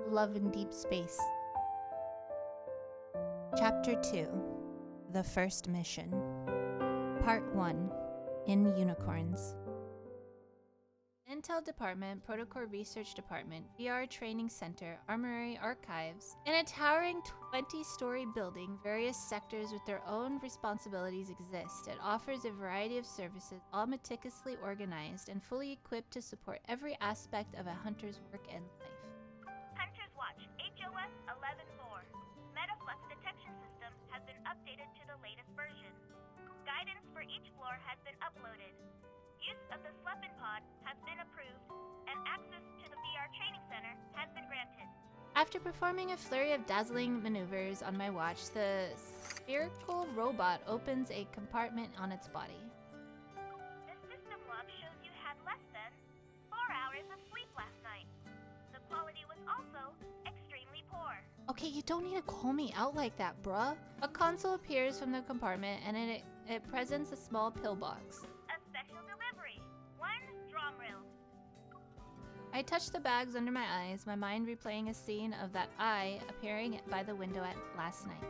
Love in Deep Space. Chapter 2, The First Mission. Part 1, In Unicorns. Intel Department, Protocol Research Department, VR Training Center, Armory Archives. In a towering 20-story building, various sectors with their own responsibilities exist. It offers a variety of services, all meticulously organized and fully equipped to support every aspect of a hunter's work and life. Hunter's Watch, HOS 11.4. Metaflux detection system has been updated to the latest version. Guidance for each floor has been uploaded. Use of the Sleepin' Pod has been approved, and access to the VR Training Center has been granted. After performing a flurry of dazzling maneuvers on my watch, the spherical robot opens a compartment on its body. The system log shows you had less than 4 hours of sleep last night. The quality was also extremely poor. Okay, you don't need to call me out like that, bruh. A console appears from the compartment and it presents a small pillbox. A special delivery. 1 drum reel. I touch the bags under my eyes, my mind replaying a scene of that eye appearing by the window last night.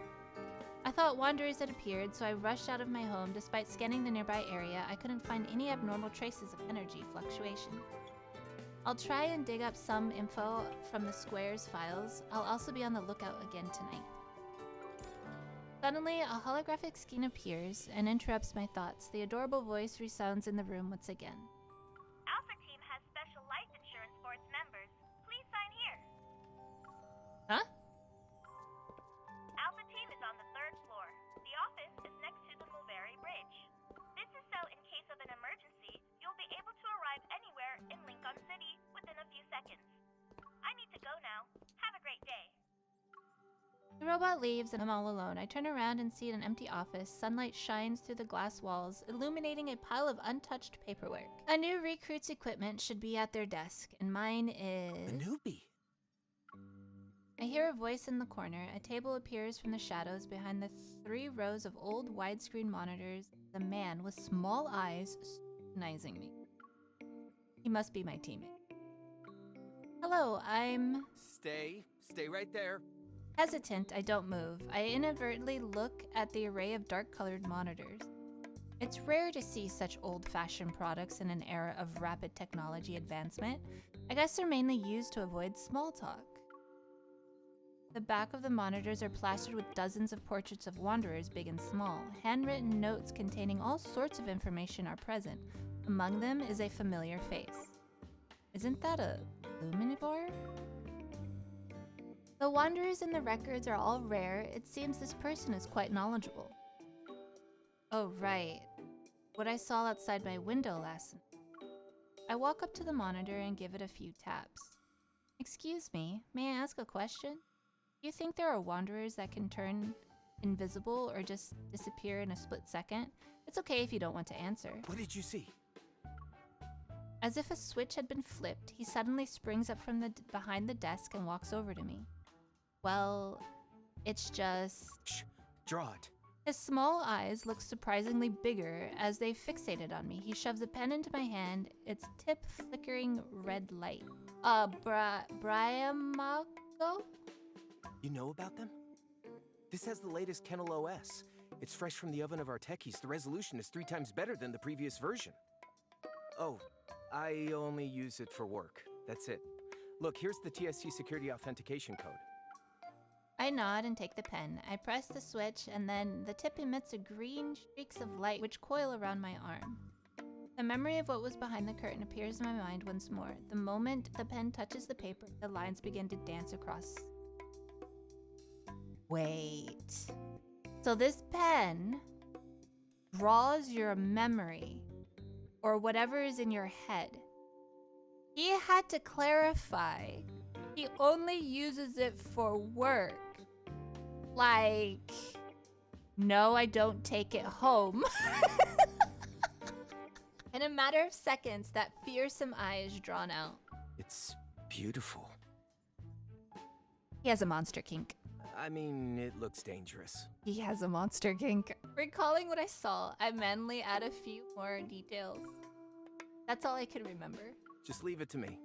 I thought wanderers had appeared, so I rushed out of my home. Despite scanning the nearby area, I couldn't find any abnormal traces of energy fluctuations. I'll try and dig up some info from the Square's files. I'll also be on the lookout again tonight. Suddenly, a holographic skin appears and interrupts my thoughts. The adorable voice resounds in the room once again. Alpha Team has special life insurance for its members. Please sign here. Huh? Alpha Team is on the 3rd floor. The office is next to the Mulberry Bridge. This is so in case of an emergency, you'll be able to arrive anywhere in Lincoln City within a few seconds. I need to go now. Have a great day. The robot leaves and I'm all alone. I turn around and see an empty office. Sunlight shines through the glass walls, illuminating a pile of untouched paperwork. A new recruit's equipment should be at their desk, and mine is... A newbie. I hear a voice in the corner. A table appears from the shadows behind the 3 rows of old widescreen monitors. The man with small eyes scrutinizing me. He must be my teammate. Hello, I'm... Stay right there. Hesitant, I don't move. I inadvertently look at the array of dark-colored monitors. It's rare to see such old-fashioned products in an era of rapid technology advancement. I guess they're mainly used to avoid small talk. The back of the monitors are plastered with dozens of portraits of wanderers, big and small. Handwritten notes containing all sorts of information are present. Among them is a familiar face. Isn't that a luminivore? The wanderers in the records are all rare. It seems this person is quite knowledgeable. Oh, right. What I saw outside my window last night. I walk up to the monitor and give it a few taps. Excuse me, may I ask a question? Do you think there are wanderers that can turn invisible or just disappear in a split second? It's okay if you don't want to answer. What did you see? As if a switch had been flipped, he suddenly springs up from behind the desk and walks over to me. Well, it's just... Shh, draw it. His small eyes look surprisingly bigger as they fixated on me. He shoves a pen into my hand, its tip flickering red light. Briamago? You know about them? This has the latest Kennel OS. It's fresh from the oven of our techies. The resolution is 3 times better than the previous version. Oh, I only use it for work. That's it. Look, here's the TSC security authentication code. I nod and take the pen. I press the switch and then the tip emits a green streaks of light which coil around my arm. The memory of what was behind the curtain appears in my mind once more. The moment the pen touches the paper, the lines begin to dance across. Wait. So this pen draws your memory or whatever is in your head. He had to clarify he only uses it for work. Like, no, I don't take it home. In a matter of seconds, that fearsome eye is drawn out. It's beautiful. He has a monster kink. I mean, it looks dangerous. He has a monster kink. Recalling what I saw, I mentally add a few more details. That's all I can remember. Just leave it to me.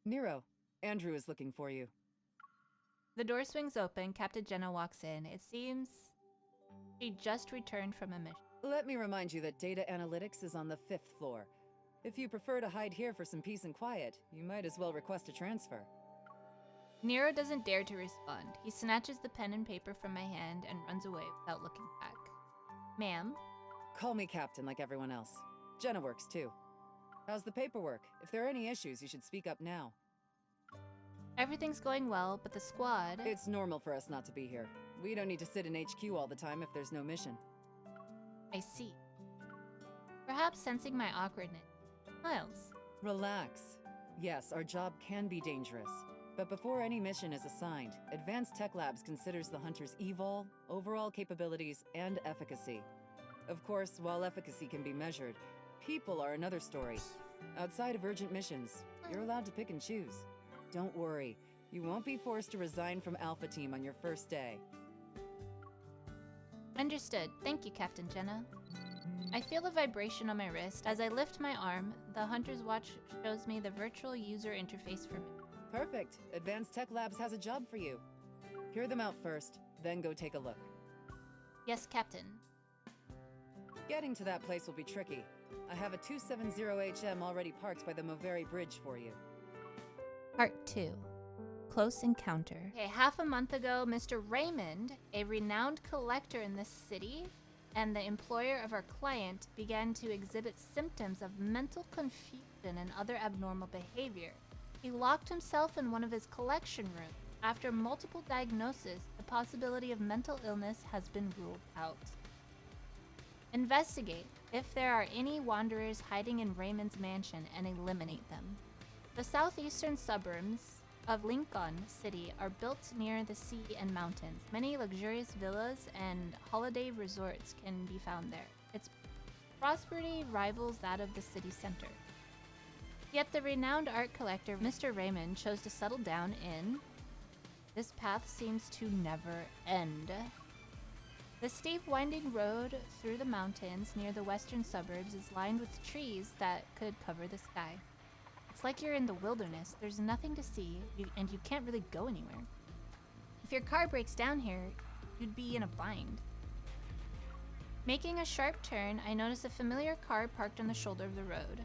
Nero, Andrew is looking for you. The door swings open. Captain Jenna walks in. It seems she just returned from a mission. Let me remind you that data analytics is on the 5th floor. If you prefer to hide here for some peace and quiet, you might as well request a transfer. Nero doesn't dare to respond. He snatches the pen and paper from my hand and runs away without looking back. Ma'am? Call me Captain like everyone else. Jenna works too. How's the paperwork? If there are any issues, you should speak up now. Everything's going well, but the squad... It's normal for us not to be here. We don't need to sit in HQ all the time if there's no mission. I see. Perhaps sensing my awkwardness. Miles. Relax. Yes, our job can be dangerous. But before any mission is assigned, Advanced Tech Labs considers the hunter's evol, overall capabilities, and efficacy. Of course, while efficacy can be measured, people are another story. Outside of urgent missions, you're allowed to pick and choose. Don't worry, you won't be forced to resign from Alpha Team on your first day. Understood. Thank you, Captain Jenna. I feel a vibration on my wrist. As I lift my arm, the hunter's watch shows me the virtual user interface for me. Perfect. Advanced Tech Labs has a job for you. Hear them out first, then go take a look. Yes, Captain. Getting to that place will be tricky. I have a 270HM already parked by the Moveri Bridge for you. Part 2. Close Encounter. Okay, half a month ago, Mr. Raymond, a renowned collector in this city, and the employer of our client began to exhibit symptoms of mental confusion and other abnormal behavior. He locked himself in one of his collection rooms. After multiple diagnoses, the possibility of mental illness has been ruled out. Investigate if there are any wanderers hiding in Raymond's mansion and eliminate them. The southeastern suburbs of Lincoln City are built near the sea and mountains. Many luxurious villas and holiday resorts can be found there. Its prosperity rivals that of the city center. Yet the renowned art collector, Mr. Raymond, chose to settle down in... This path seems to never end. The steep winding road through the mountains near the western suburbs is lined with trees that could cover the sky. It's like you're in the wilderness. There's nothing to see, and you can't really go anywhere. If your car breaks down here, you'd be in a bind. Making a sharp turn, I notice a familiar car parked on the shoulder of the road.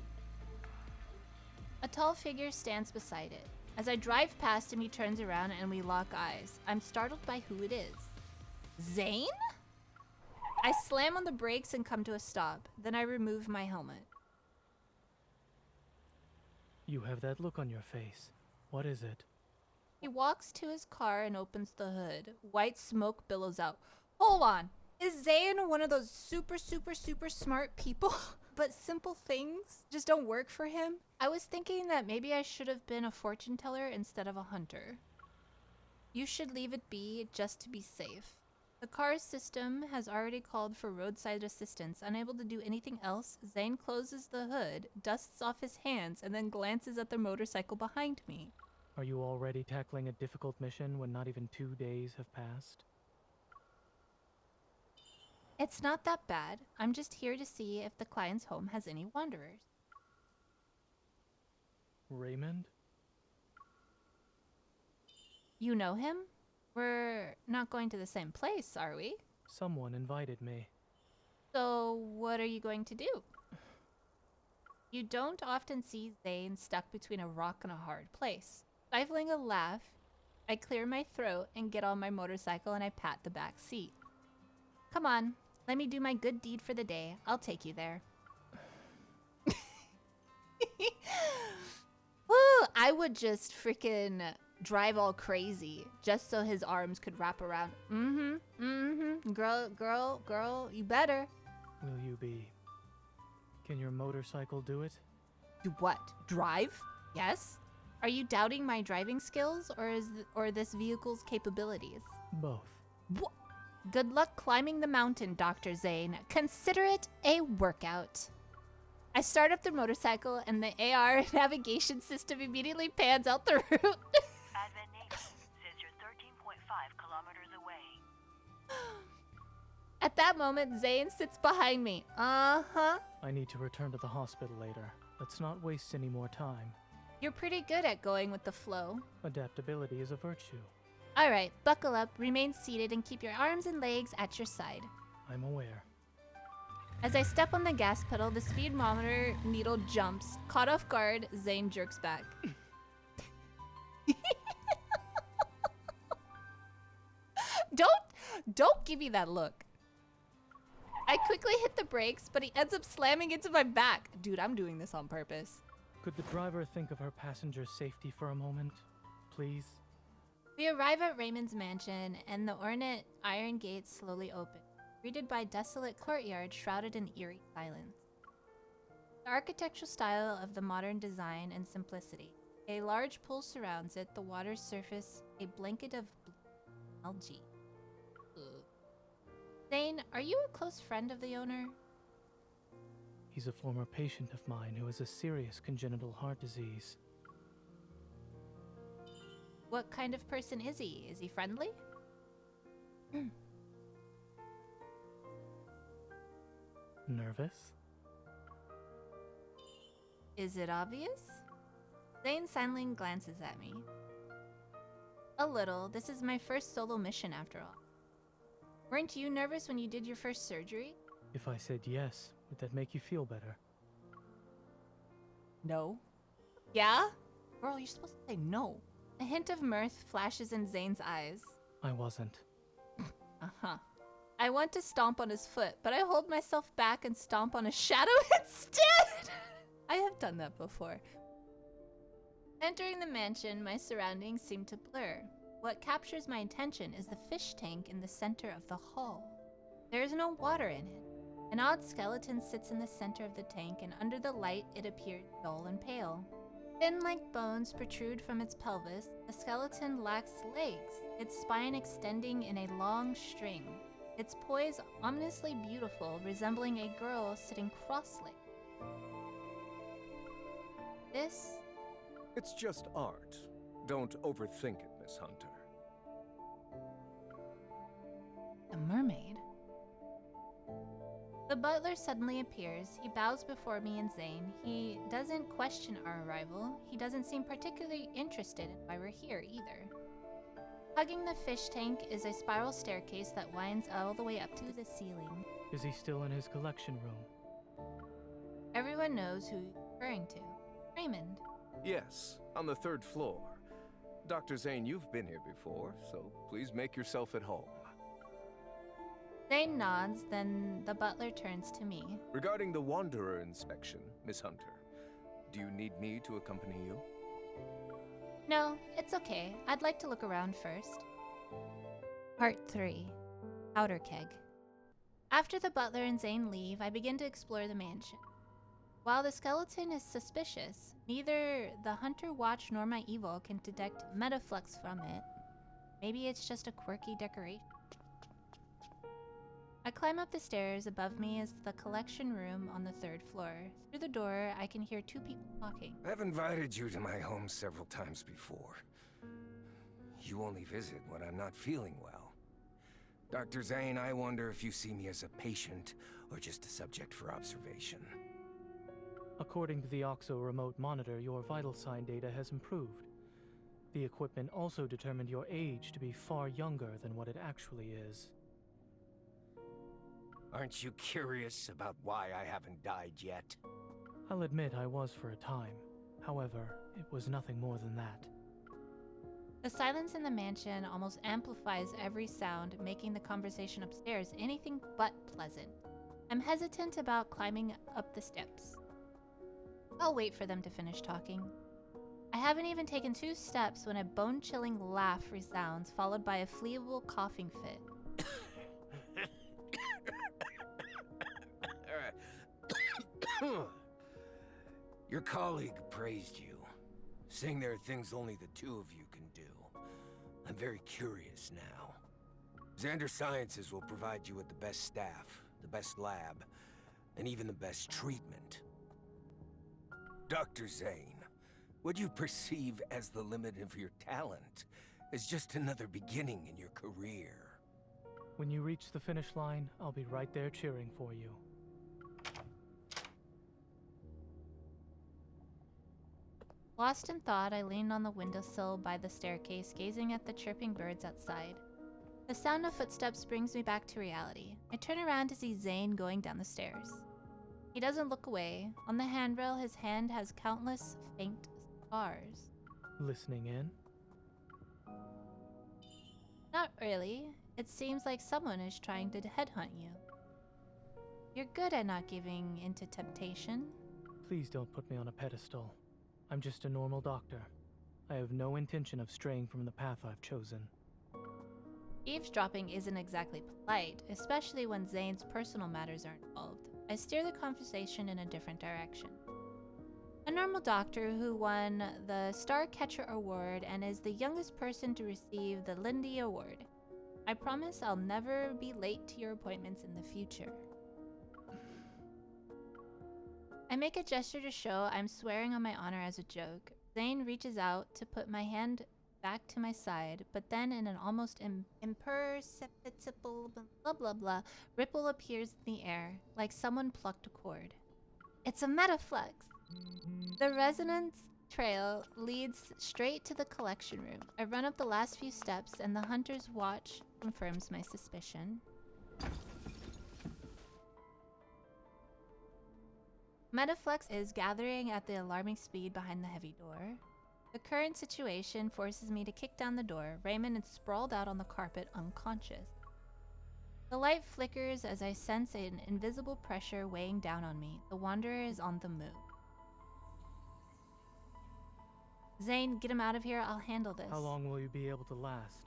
A tall figure stands beside it. As I drive past him, he turns around and we lock eyes. I'm startled by who it is. Zayne? I slam on the brakes and come to a stop. Then I remove my helmet. You have that look on your face. What is it? He walks to his car and opens the hood. White smoke billows out. Hold on. Is Zayne one of those super smart people? But simple things just don't work for him? I was thinking that maybe I should have been a fortune teller instead of a hunter. You should leave it be just to be safe. The car's system has already called for roadside assistance. Unable to do anything else, Zayne closes the hood, dusts off his hands, and then glances at the motorcycle behind me. Are you already tackling a difficult mission when not even 2 days have passed? It's not that bad. I'm just here to see if the client's home has any wanderers. Raymond? You know him? We're not going to the same place, are we? Someone invited me. So what are you going to do? You don't often see Zayne stuck between a rock and a hard place. Stifling a laugh, I clear my throat and get on my motorcycle and I pat the back seat. Come on, let me do my good deed for the day. I'll take you there. Woo! I would just freaking drive all crazy just so his arms could wrap around. Girl, you better. Will you be... Can your motorcycle do it? Do what? Drive? Yes? Are you doubting my driving skills or this vehicle's capabilities? Both. What? Good luck climbing the mountain, Dr. Zayne. Consider it a workout. I start up the motorcycle and the AR navigation system immediately pans out the route. Advent Navy says you're 13.5 kilometers away. At that moment, Zayne sits behind me. Uh-huh. I need to return to the hospital later. Let's not waste any more time. You're pretty good at going with the flow. Adaptability is a virtue. Alright, buckle up, remain seated, and keep your arms and legs at your side. I'm aware. As I step on the gas pedal, the speedometer needle jumps. Caught off guard, Zayne jerks back. Don't give me that look. I quickly hit the brakes, but he ends up slamming into my back. Dude, I'm doing this on purpose. Could the driver think of her passenger's safety for a moment, please? We arrive at Raymond's mansion, and the ornate iron gates slowly open, greeted by a desolate courtyard shrouded in eerie silence. The architectural style of the modern design and simplicity. A large pool surrounds it, the water's surface a blanket of algae. Zayne, are you a close friend of the owner? He's a former patient of mine who has a serious congenital heart disease. What kind of person is he? Is he friendly? Nervous? Is it obvious? Zayne silently glances at me. A little. This is my first solo mission after all. Weren't you nervous when you did your first surgery? If I said yes, would that make you feel better? No. Yeah? Girl, you're supposed to say no. A hint of mirth flashes in Zayne's eyes. I wasn't. Uh-huh. I want to stomp on his foot, but I hold myself back and stomp on a shadow instead! I have done that before. Entering the mansion, my surroundings seem to blur. What captures my attention is the fish tank in the center of the hall. There is no water in it. An odd skeleton sits in the center of the tank, and under the light it appears dull and pale. Thin like bones protrude from its pelvis. The skeleton lacks legs, its spine extending in a long string. Its poise ominously beautiful, resembling a girl sitting cross-legged. This? It's just art. Don't overthink it, Miss Hunter. A mermaid. The butler suddenly appears. He bows before me and Zayne. He doesn't question our arrival. He doesn't seem particularly interested in why we're here either. Hugging the fish tank is a spiral staircase that winds all the way up to the ceiling. Is he still in his collection room? Everyone knows who he's referring to. Raymond. Yes, on the 3rd floor. Dr. Zayne, you've been here before, so please make yourself at home. Zayne nods, then the butler turns to me. Regarding the Wanderer inspection, Miss Hunter, do you need me to accompany you? No, it's okay. I'd like to look around first. Part 3. Powder Keg. After the butler and Zayne leave, I begin to explore the mansion. While the skeleton is suspicious, neither the Hunter Watch nor my Evil can detect metaflux from it. Maybe it's just a quirky decoration. I climb up the stairs. Above me is the collection room on the 3rd floor. Through the door, I can hear 2 people talking. I've invited you to my home several times before. You only visit when I'm not feeling well. Dr. Zayne, I wonder if you see me as a patient or just a subject for observation. According to the OXO remote monitor, your vital sign data has improved. The equipment also determined your age to be far younger than what it actually is. Aren't you curious about why I haven't died yet? I'll admit I was for a time. However, it was nothing more than that. The silence in the mansion almost amplifies every sound, making the conversation upstairs anything but pleasant. I'm hesitant about climbing up the steps. I'll wait for them to finish talking. I haven't even taken 2 steps when a bone-chilling laugh resounds, followed by a fleeable coughing fit. Your colleague praised you, saying there are things only the 2 of you can do. I'm very curious now. Xander Sciences will provide you with the best staff, the best lab, and even the best treatment. Dr. Zayne, what you perceive as the limit of your talent is just another beginning in your career. When you reach the finish line, I'll be right there cheering for you. Lost in thought, I leaned on the windowsill by the staircase, gazing at the chirping birds outside. The sound of footsteps brings me back to reality. I turn around to see Zayne going down the stairs. He doesn't look away. On the handrail, his hand has countless faint scars. Listening in? Not really. It seems like someone is trying to headhunt you. You're good at not giving into temptation. Please don't put me on a pedestal. I'm just a normal doctor. I have no intention of straying from the path I've chosen. Eavesdropping isn't exactly polite, especially when Zayne's personal matters are involved. I steer the conversation in a different direction. A normal doctor who won the Starcatcher Award and is the youngest person to receive the Lindy Award. I promise I'll never be late to your appointments in the future. I make a gesture to show I'm swearing on my honor as a joke. Zayne reaches out to put my hand back to my side, but then in an almost imperceptible blah blah blah ripple appears in the air, like someone plucked a cord. It's a metaflux! The resonance trail leads straight to the collection room. I run up the last few steps and the hunter's watch confirms my suspicion. Metaflux is gathering at the alarming speed behind the heavy door. The current situation forces me to kick down the door. Raymond is sprawled out on the carpet, unconscious. The light flickers as I sense an invisible pressure weighing down on me. The Wanderer is on the move. Zayne, get him out of here. I'll handle this. How long will you be able to last?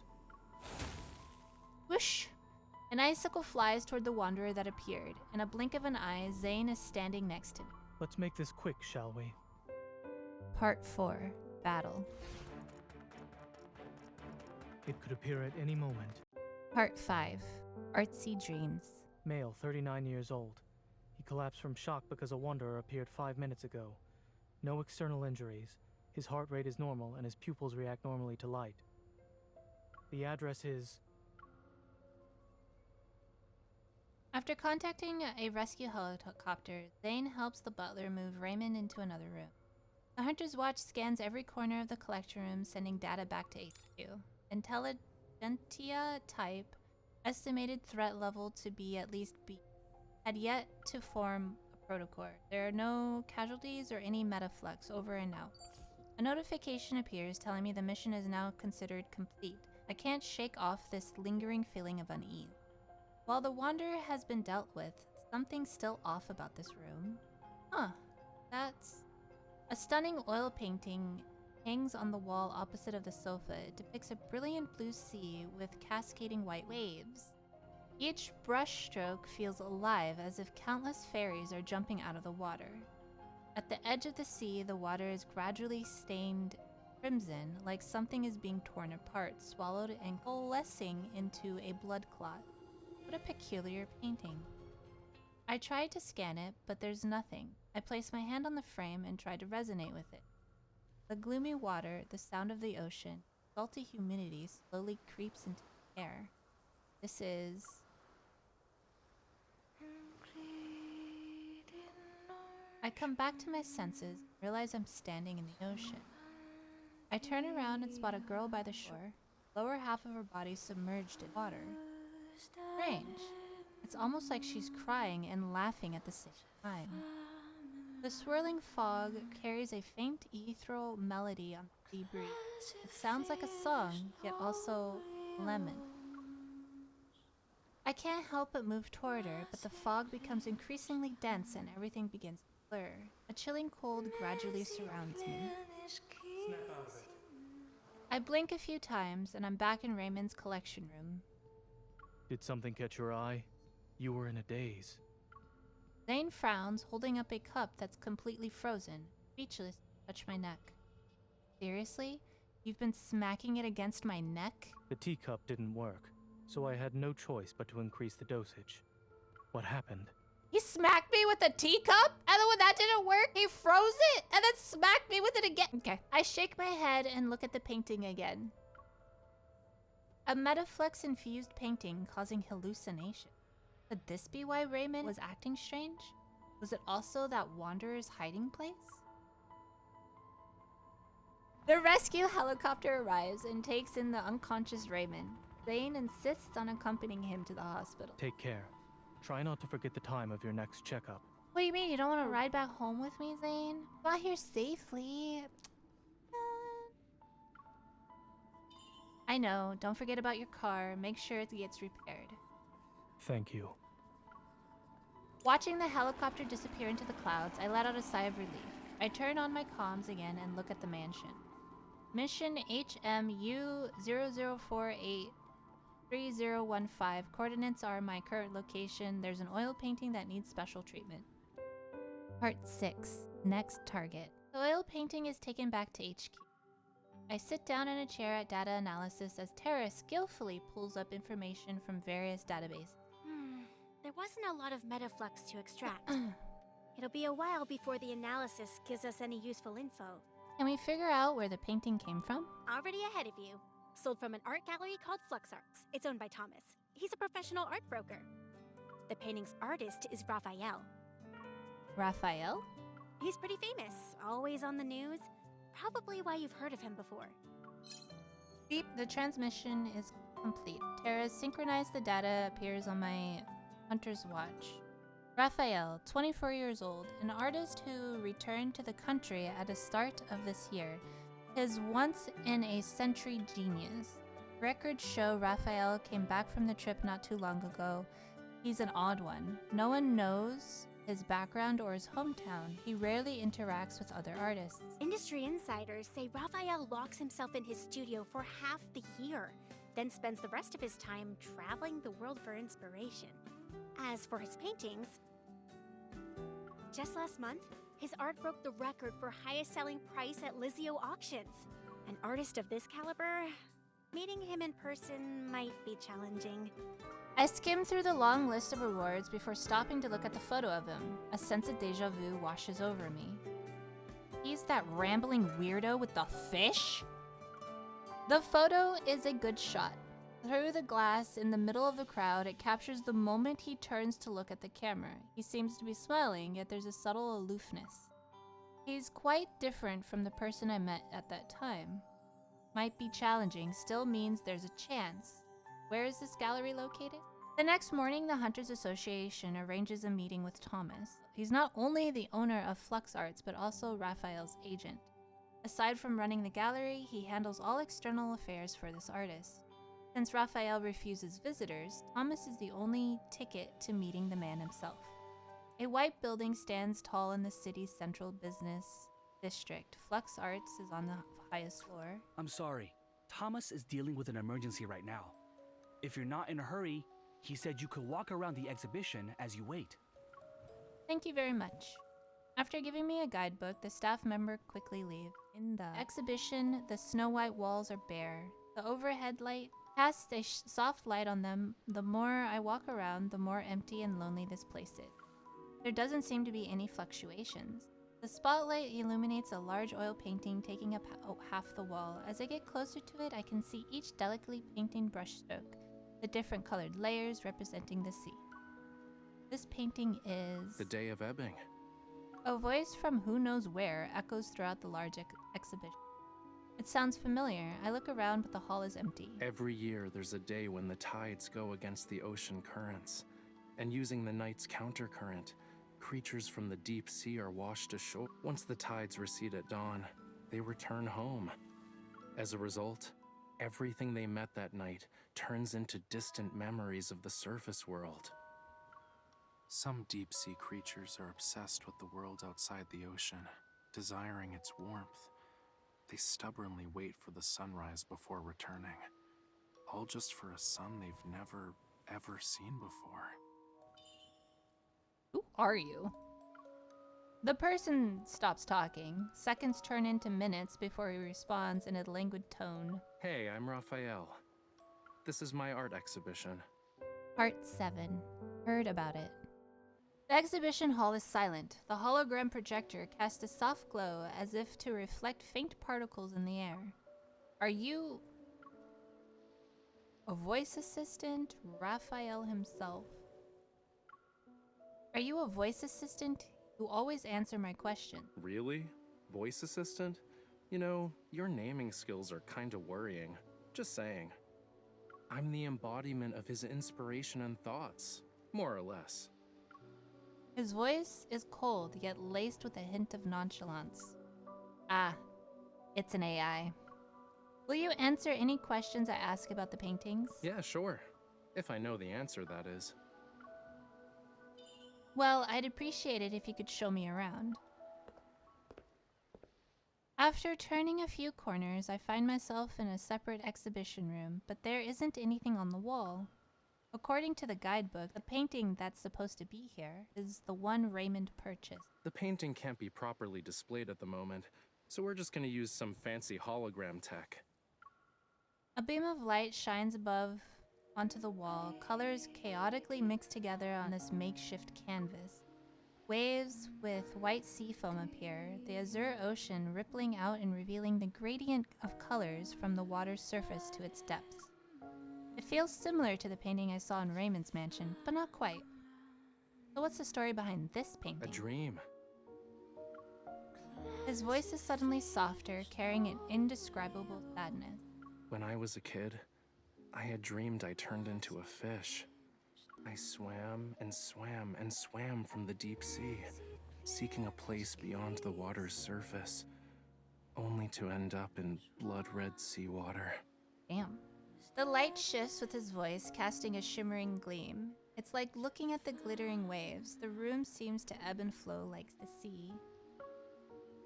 Whoosh! An icicle flies toward the Wanderer that appeared. In a blink of an eye, Zayne is standing next to me. Let's make this quick, shall we? Part 4. Battle. It could appear at any moment. Part 5. Artsy Dreams. Male, 39 years old. He collapsed from shock because a Wanderer appeared 5 minutes ago. No external injuries. His heart rate is normal and his pupils react normally to light. The address is... After contacting a rescue helicopter, Zayne helps the butler move Raymond into another room. The Hunter's Watch scans every corner of the collection room, sending data back to HQ. Intelligentsia type, estimated threat level to be at least B, had yet to form a protocore. There are no casualties or any metaflux. Over and out. A notification appears telling me the mission is now considered complete. I can't shake off this lingering feeling of unease. While the Wanderer has been dealt with, something's still off about this room. That's... A stunning oil painting hangs on the wall opposite of the sofa. It depicts a brilliant blue sea with cascading white waves. Each brushstroke feels alive, as if countless fairies are jumping out of the water. At the edge of the sea, the water is gradually stained crimson, like something is being torn apart, swallowed and coalescing into a blood clot. What a peculiar painting. I tried to scan it, but there's nothing. I place my hand on the frame and try to resonate with it. The gloomy water, the sound of the ocean, salty humidity slowly creeps into the air. This is... I come back to my senses, realize I'm standing in the ocean. I turn around and spot a girl by the shore, lower half of her body submerged in water. Strange. It's almost like she's crying and laughing at the same time. The swirling fog carries a faint ethereal melody on the sea breeze. It sounds like a song, yet also lemon. I can't help but move toward her, but the fog becomes increasingly dense and everything begins to blur. A chilling cold gradually surrounds me. Snap out of it. I blink a few times and I'm back in Raymond's collection room. Did something catch your eye? You were in a daze. Zayne frowns, holding up a cup that's completely frozen. Speechless, touch my neck. Seriously? You've been smacking it against my neck? The teacup didn't work, so I had no choice but to increase the dosage. What happened? He smacked me with a teacup? And then when that didn't work, he froze it and then smacked me with it again. Okay. I shake my head and look at the painting again. A metaflux-infused painting causing hallucination. Could this be why Raymond was acting strange? Was it also that Wanderer's hiding place? The rescue helicopter arrives and takes in the unconscious Raymond. Zayne insists on accompanying him to the hospital. Take care. Try not to forget the time of your next checkup. What do you mean? You don't want to ride back home with me, Zayne? Got here safely. I know. Don't forget about your car. Make sure it gets repaired. Thank you. Watching the helicopter disappear into the clouds, I let out a sigh of relief. I turn on my comms again and look at the mansion. Mission HMU00483015. Coordinates are my current location. There's an oil painting that needs special treatment. Part 6. Next target. The oil painting is taken back to HQ. I sit down in a chair at data analysis as Tara skillfully pulls up information from various databases. There wasn't a lot of metaflux to extract. It'll be a while before the analysis gives us any useful info. Can we figure out where the painting came from? Already ahead of you. Sold from an art gallery called Flux Arts. It's owned by Thomas. He's a professional art broker. The painting's artist is Rafayel. Rafayel? He's pretty famous, always on the news. Probably why you've heard of him before. Beep, the transmission is complete. Tara synchronized the data appears on my Hunter's Watch. Rafayel, 24 years old, an artist who returned to the country at the start of this year. His once-in-a-century genius. Records show Rafayel came back from the trip not too long ago. He's an odd one. No one knows his background or his hometown. He rarely interacts with other artists. Industry insiders say Rafayel locks himself in his studio for half the year, then spends the rest of his time traveling the world for inspiration. As for his paintings, just last month, his art broke the record for highest selling price at Lizio auctions. An artist of this caliber, meeting him in person might be challenging. I skim through the long list of rewards before stopping to look at the photo of him. A sense of deja vu washes over me. He's that rambling weirdo with the fish? The photo is a good shot. Through the glass, in the middle of the crowd, it captures the moment he turns to look at the camera. He seems to be smiling, yet there's a subtle aloofness. He's quite different from the person I met at that time. Might be challenging, still means there's a chance. Where is this gallery located? The next morning, the Hunters Association arranges a meeting with Thomas. He's not only the owner of Flux Arts, but also Raphael's agent. Aside from running the gallery, he handles all external affairs for this artist. Since Rafayel refuses visitors, Thomas is the only ticket to meeting the man himself. A white building stands tall in the city's central business district. Flux Arts is on the highest floor. I'm sorry. Thomas is dealing with an emergency right now. If you're not in a hurry, he said you could walk around the exhibition as you wait. Thank you very much. After giving me a guidebook, the staff member quickly leaves. In the exhibition, the snow-white walls are bare. The overhead light casts a soft light on them. The more I walk around, the more empty and lonely this place is. There doesn't seem to be any fluctuations. The spotlight illuminates a large oil painting taking up half the wall. As I get closer to it, I can see each delicately painted brushstroke, the different colored layers representing the sea. This painting is... The Day of Ebbing. A voice from who knows where echoes throughout the large exhibition. It sounds familiar. I look around, but the hall is empty. Every year there's a day when the tides go against the ocean currents, and using the night's countercurrent, creatures from the deep sea are washed ashore. Once the tides recede at dawn, they return home. As a result, everything they met that night turns into distant memories of the surface world. Some deep-sea creatures are obsessed with the world outside the ocean, desiring its warmth. They stubbornly wait for the sunrise before returning, all just for a sun they've never, ever seen before. Who are you? The person stops talking. Seconds turn into minutes before he responds in a languid tone. Hey, I'm Rafayel. This is my art exhibition. Part 7. Heard about it. The exhibition hall is silent. The hologram projector casts a soft glow as if to reflect faint particles in the air. Are you a voice assistant? Rafayel himself. Are you a voice assistant? You always answer my question. Really? Voice assistant? You know, your naming skills are kinda worrying. Just saying. I'm the embodiment of his inspiration and thoughts, more or less. His voice is cold, yet laced with a hint of nonchalance. Ah, it's an AI. Will you answer any questions I ask about the paintings? Yeah, sure. If I know the answer, that is. Well, I'd appreciate it if you could show me around. After turning a few corners, I find myself in a separate exhibition room, but there isn't anything on the wall. According to the guidebook, the painting that's supposed to be here is the one Raymond purchased. The painting can't be properly displayed at the moment, so we're just gonna use some fancy hologram tech. A beam of light shines above onto the wall, colors chaotically mixed together on this makeshift canvas. Waves with white sea foam appear, the azure ocean rippling out and revealing the gradient of colors from the water's surface to its depths. It feels similar to the painting I saw in Raymond's mansion, but not quite. So what's the story behind this painting? A dream. His voice is suddenly softer, carrying an indescribable sadness. When I was a kid, I had dreamed I turned into a fish. I swam and swam and swam from the deep sea, seeking a place beyond the water's surface, only to end up in blood-red seawater. Damn. The light shifts with his voice, casting a shimmering gleam. It's like looking at the glittering waves. The room seems to ebb and flow like the sea.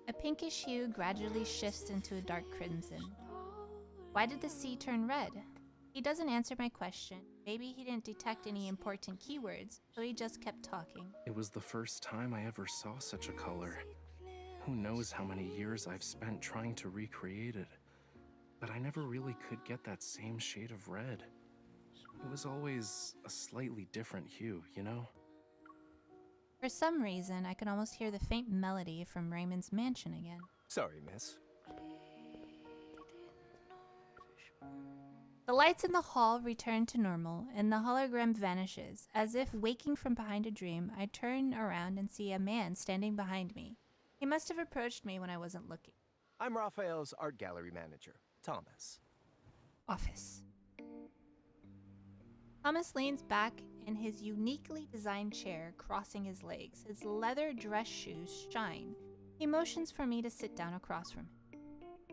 A pinkish hue gradually shifts into a dark crimson. Why did the sea turn red? He doesn't answer my question. Maybe he didn't detect any important keywords, so he just kept talking. It was the first time I ever saw such a color. Who knows how many years I've spent trying to recreate it. But I never really could get that same shade of red. It was always a slightly different hue, you know? For some reason, I could almost hear the faint melody from Raymond's mansion again. Sorry, miss. The lights in the hall return to normal, and the hologram vanishes. As if waking from behind a dream, I turn around and see a man standing behind me. He must have approached me when I wasn't looking. I'm Rafayel's art gallery manager, Thomas. Office. Thomas leans back in his uniquely designed chair, crossing his legs. His leather dress shoes shine. He motions for me to sit down across from him.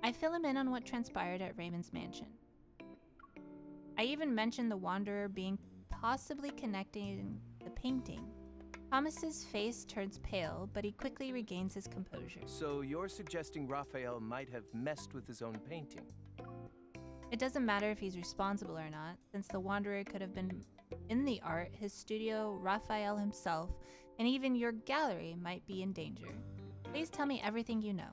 I fill him in on what transpired at Raymond's mansion. I even mentioned the Wanderer being possibly connecting the painting. Thomas's face turns pale, but he quickly regains his composure. So you're suggesting Raphael might have messed with his own painting? It doesn't matter if he's responsible or not, since the Wanderer could have been in the art, his studio, Rafayel himself, and even your gallery might be in danger. Please tell me everything you know.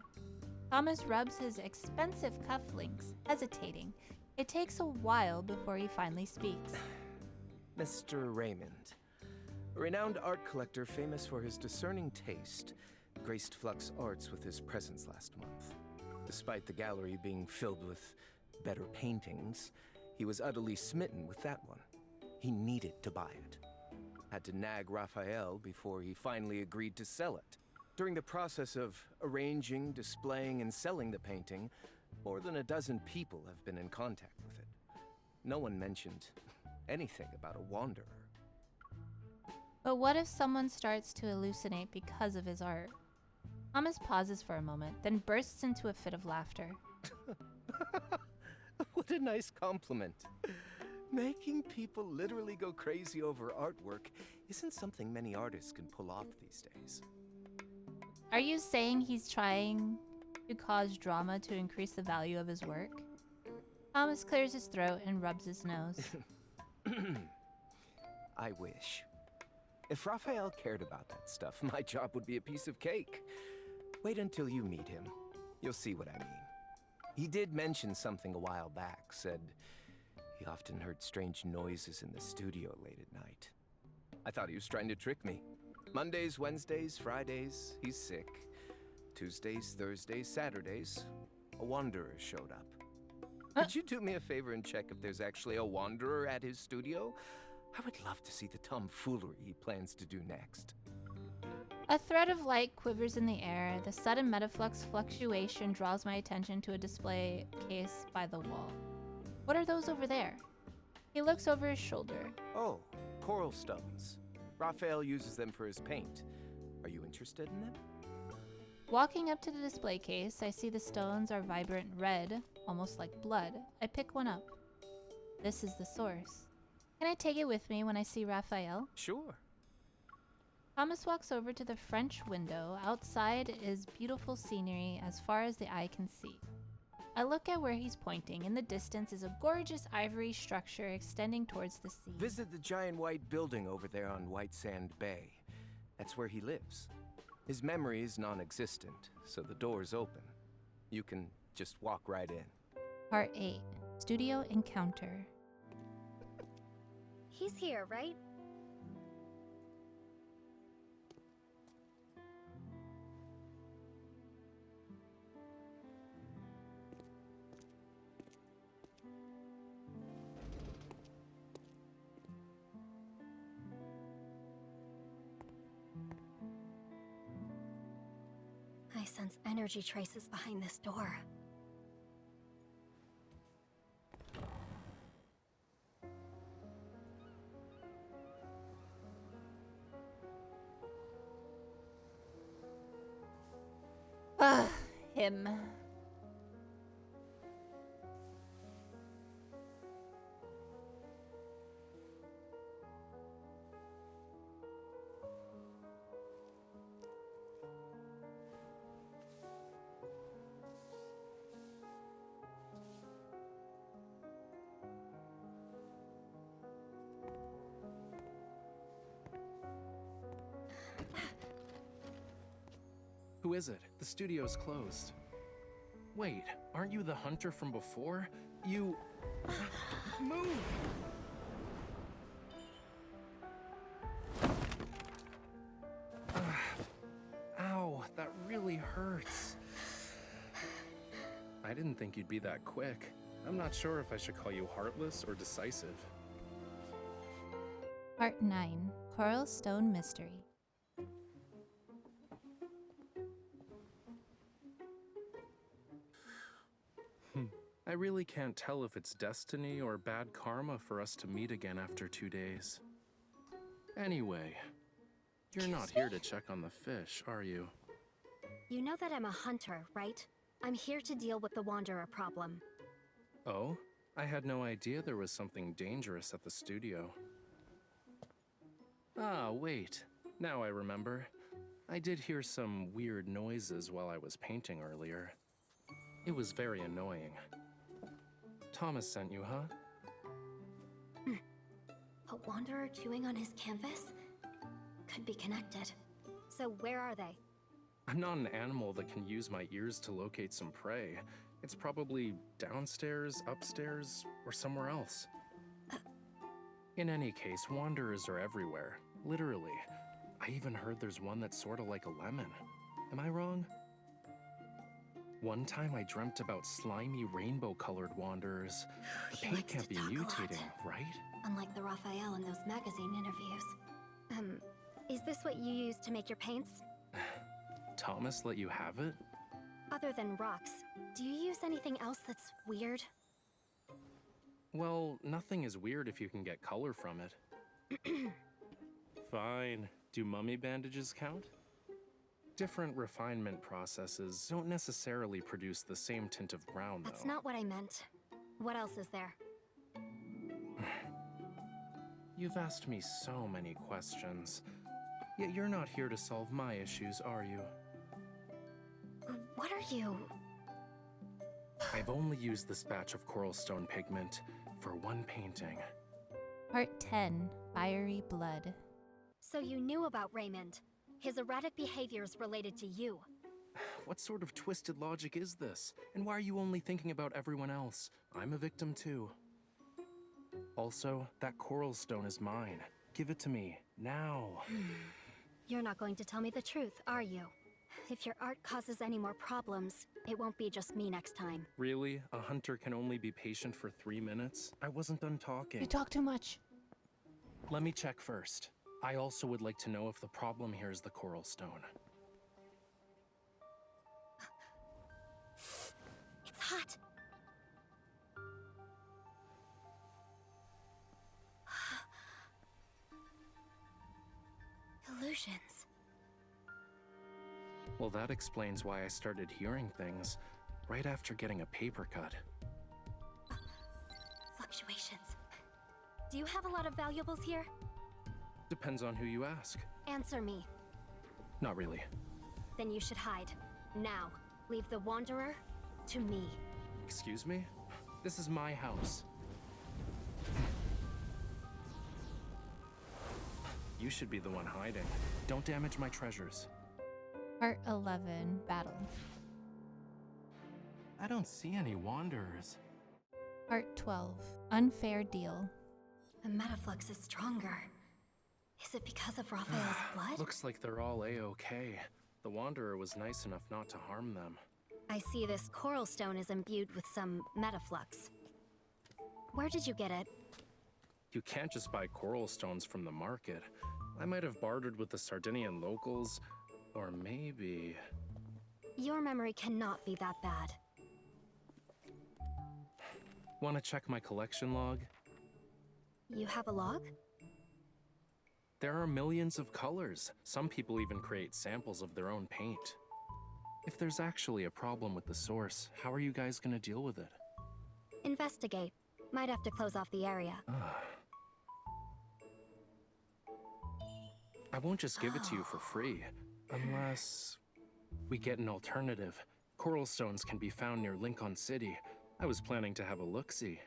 Thomas rubs his expensive cufflinks, hesitating. It takes a while before he finally speaks. Mr. Raymond, a renowned art collector famous for his discerning taste, graced Flux Arts with his presence last month. Despite the gallery being filled with better paintings, he was utterly smitten with that one. He needed to buy it. Had to nag Raphael before he finally agreed to sell it. During the process of arranging, displaying, and selling the painting, more than a dozen people have been in contact with it. No one mentioned anything about a wanderer. But what if someone starts to hallucinate because of his art? Thomas pauses for a moment, then bursts into a fit of laughter. What a nice compliment. Making people literally go crazy over artwork isn't something many artists can pull off these days. Are you saying he's trying to cause drama to increase the value of his work? Thomas clears his throat and rubs his nose. I wish. If Raphael cared about that stuff, my job would be a piece of cake. Wait until you meet him. You'll see what I mean. He did mention something a while back, said he often heard strange noises in the studio late at night. I thought he was trying to trick me. Mondays, Wednesdays, Fridays, he's sick. Tuesdays, Thursdays, Saturdays, a wanderer showed up. Could you do me a favor and check if there's actually a wanderer at his studio? I would love to see the tomfoolery he plans to do next. A thread of light quivers in the air. The sudden metaflux fluctuation draws my attention to a display case by the wall. What are those over there? He looks over his shoulder. Oh, coral stones. Raphael uses them for his paint. Are you interested in them? Walking up to the display case, I see the stones are vibrant red, almost like blood. I pick one up. This is the source. Can I take it with me when I see Raphael? Sure. Thomas walks over to the French window. Outside is beautiful scenery as far as the eye can see. I look at where he's pointing. In the distance is a gorgeous ivory structure extending towards the sea. Visit the giant white building over there on White Sand Bay. That's where he lives. His memory is non-existent, so the door's open. You can just walk right in. Part 8. Studio Encounter. He's here, right? I sense energy traces behind this door. Him. Who is it? The studio's closed. Wait, aren't you the hunter from before? You... Move! Ow, that really hurts. I didn't think you'd be that quick. I'm not sure if I should call you heartless or decisive. Part 9. Coral Stone Mystery. I really can't tell if it's destiny or bad karma for us to meet again after 2 days. Anyway, you're not here to check on the fish, are you? You know that I'm a hunter, right? I'm here to deal with the Wanderer problem. Oh? I had no idea there was something dangerous at the studio. Ah, wait. Now I remember. I did hear some weird noises while I was painting earlier. It was very annoying. Thomas sent you, huh? A Wanderer chewing on his canvas? Could be connected. So where are they? I'm not an animal that can use my ears to locate some prey. It's probably downstairs, upstairs, or somewhere else. In any case, wanderers are everywhere. Literally. I even heard there's one that's sorta like a lemon. Am I wrong? One time I dreamt about slimy rainbow-colored wanderers. The He paint likes can't to be talk a lot. mutating, right? Unlike the Rafayel in those magazine interviews. Is this what you use to make your paints? Thomas let you have it? Other than rocks, do you use anything else that's weird? Well, nothing is weird if you can get color from it. Fine. Do mummy bandages count? Different refinement processes don't necessarily produce the same tint of brown, though. That's not what I meant. What else is there? You've asked me so many questions. Yet you're not here to solve my issues, are you? What are you? I've only used this batch of coral stone pigment for one painting. Part 10. Fiery Blood. So you knew about Raymond. His erratic behaviors related to you. What sort of twisted logic is this? And why are you only thinking about everyone else? I'm a victim too. Also, that coral stone is mine. Give it to me, now. You're not going to tell me the truth, are you? If your art causes any more problems, it won't be just me next time. Really? A hunter can only be patient for 3 minutes? I wasn't done talking. You talk too much. Let me check first. I also would like to know if the problem here is the coral stone. It's hot. Illusions. Well, that explains why I started hearing things right after getting a paper cut. Fluctuations. Do you have a lot of valuables here? Depends on who you ask. Answer me. Not really. Then you should hide. Now. Leave the Wanderer to me. Excuse me? This is my house. You should be the one hiding. Don't damage my treasures. Part 11, Battle. I don't see any wanderers. Part 12, Unfair Deal. The Metaflux is stronger. Is it because of Rafayel's blood? Looks like they're all A-okay. The Wanderer was nice enough not to harm them. I see this coral stone is imbued with some Metaflux. Where did you get it? You can't just buy coral stones from the market. I might have bartered with the Sardinian locals, or maybe... Your memory cannot be that bad. Want to check my collection log? You have a log? There are millions of colors. Some people even create samples of their own paint. If there's actually a problem with the source, how are you guys gonna deal with it? Investigate. Might have to close off the area. I won't just give it to you for free, unless we get an alternative. Coral stones can be found near Lincoln City. I was planning to have a look-see.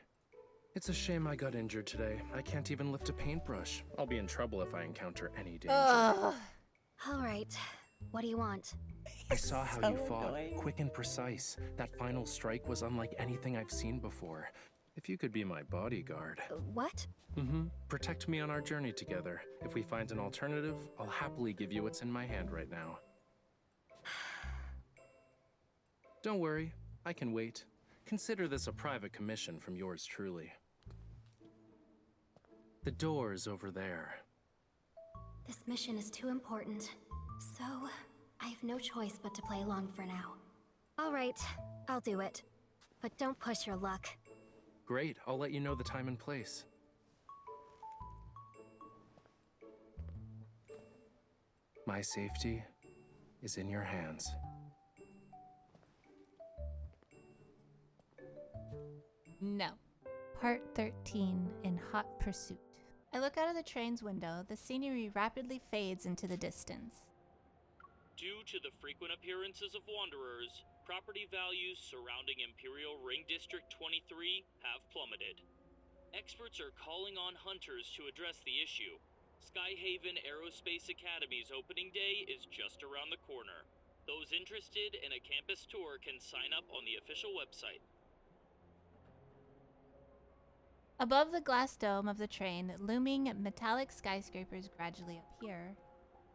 It's a shame I got injured today. I can't even lift a paintbrush. I'll be in trouble if I encounter any danger. All right. What do you want? I saw how you fought, quick and precise. That final strike was unlike anything I've seen before. If you could be my bodyguard. What? Protect me on our journey together. If we find an alternative, I'll happily give you what's in my hand right now. Don't worry, I can wait. Consider this a private commission from yours truly. The door's over there. This mission is too important. So, I have no choice but to play along for now. All right, I'll do it. But don't push your luck. Great, I'll let you know the time and place. My safety is in your hands. No. Part 13, In Hot Pursuit. I look out of the train's window. The scenery rapidly fades into the distance. Due to the frequent appearances of wanderers, property values surrounding Imperial Ring District 23 have plummeted. Experts are calling on hunters to address the issue. Skyhaven Aerospace Academy's opening day is just around the corner. Those interested in a campus tour can sign up on the official website. Above the glass dome of the train, looming metallic skyscrapers gradually appear.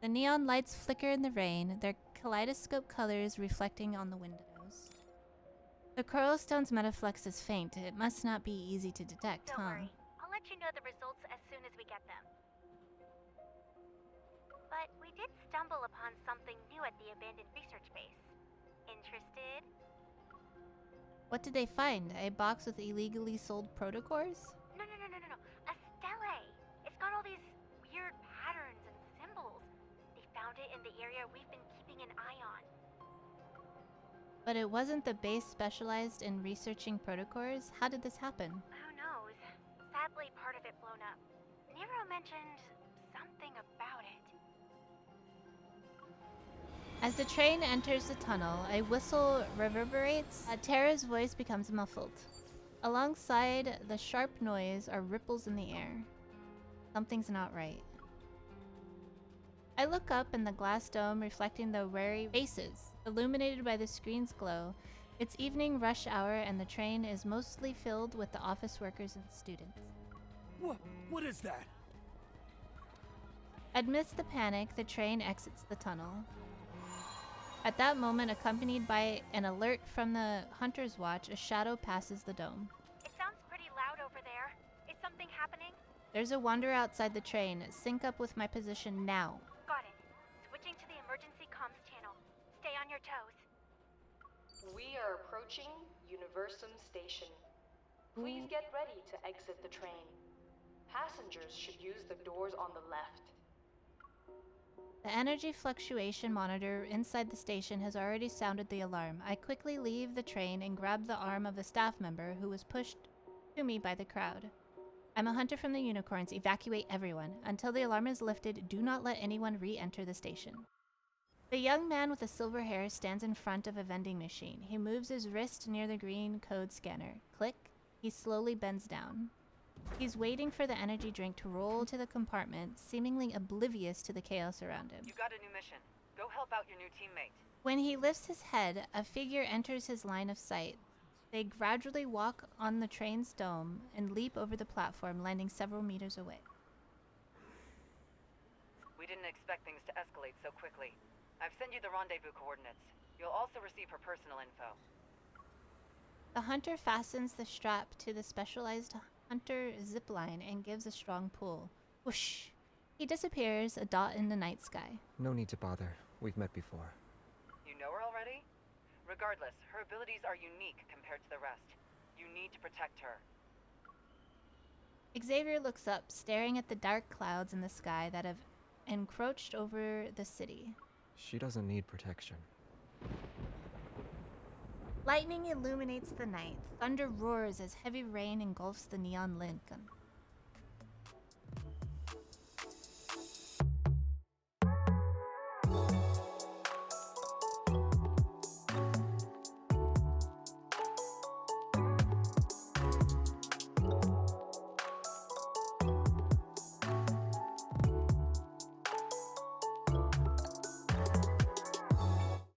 The neon lights flicker in the rain, their kaleidoscope colors reflecting on the windows. The coral stone's metaflux is faint. It must not be easy to detect, Don't huh? worry. I'll let you know the results as soon as we get them. But we did stumble upon something new at the abandoned research base. Interested? What did they find? A box with illegally sold protocores? No. A stele. It's got all these weird patterns and symbols. They found it in the area we've been keeping an eye on. But it wasn't the base specialized in researching protocores? How did this happen? Who knows? Sadly, part of it blown up. Nero mentioned something about it. As the train enters the tunnel, a whistle reverberates. Tara's voice becomes muffled. Alongside the sharp noise are ripples in the air. Something's not right. I look up and the glass dome reflecting the wary faces, illuminated by the screen's glow. It's evening rush hour and the train is mostly filled with the office workers and students. What is that? Amidst the panic, the train exits the tunnel. At that moment, accompanied by an alert from the Hunter's Watch, a shadow passes the dome. It sounds pretty loud over there. Is something happening? There's a wanderer outside the train. Sync up with my position now. Got it. Switching to the emergency comms channel. Stay on your toes. We are approaching Universum Station. Please get ready to exit the train. Passengers should use the doors on the left. The energy fluctuation monitor inside the station has already sounded the alarm. I quickly leave the train and grab the arm of a staff member who was pushed to me by the crowd. I'm a hunter from the unicorns. Evacuate everyone. Until the alarm is lifted, do not let anyone re-enter the station. The young man with the silver hair stands in front of a vending machine. He moves his wrist near the green code scanner. Click. He slowly bends down. He's waiting for the energy drink to roll to the compartment, seemingly oblivious to the chaos around him. You got a new mission. Go help out your new teammate. When he lifts his head, a figure enters his line of sight. They gradually walk on the train's dome and leap over the platform, landing several meters away. We didn't expect things to escalate so quickly. I've sent you the rendezvous coordinates. You'll also receive her personal info. The hunter fastens the strap to the specialized hunter zipline and gives a strong pull. Whoosh! He disappears, a dot in the night sky. No need to bother. We've met before. You know her already? Regardless, her abilities are unique compared to the rest. You need to protect her. Xavier looks up, staring at the dark clouds in the sky that have encroached over the city. She doesn't need protection. Lightning illuminates the night. Thunder roars as heavy rain engulfs the neon Lincoln.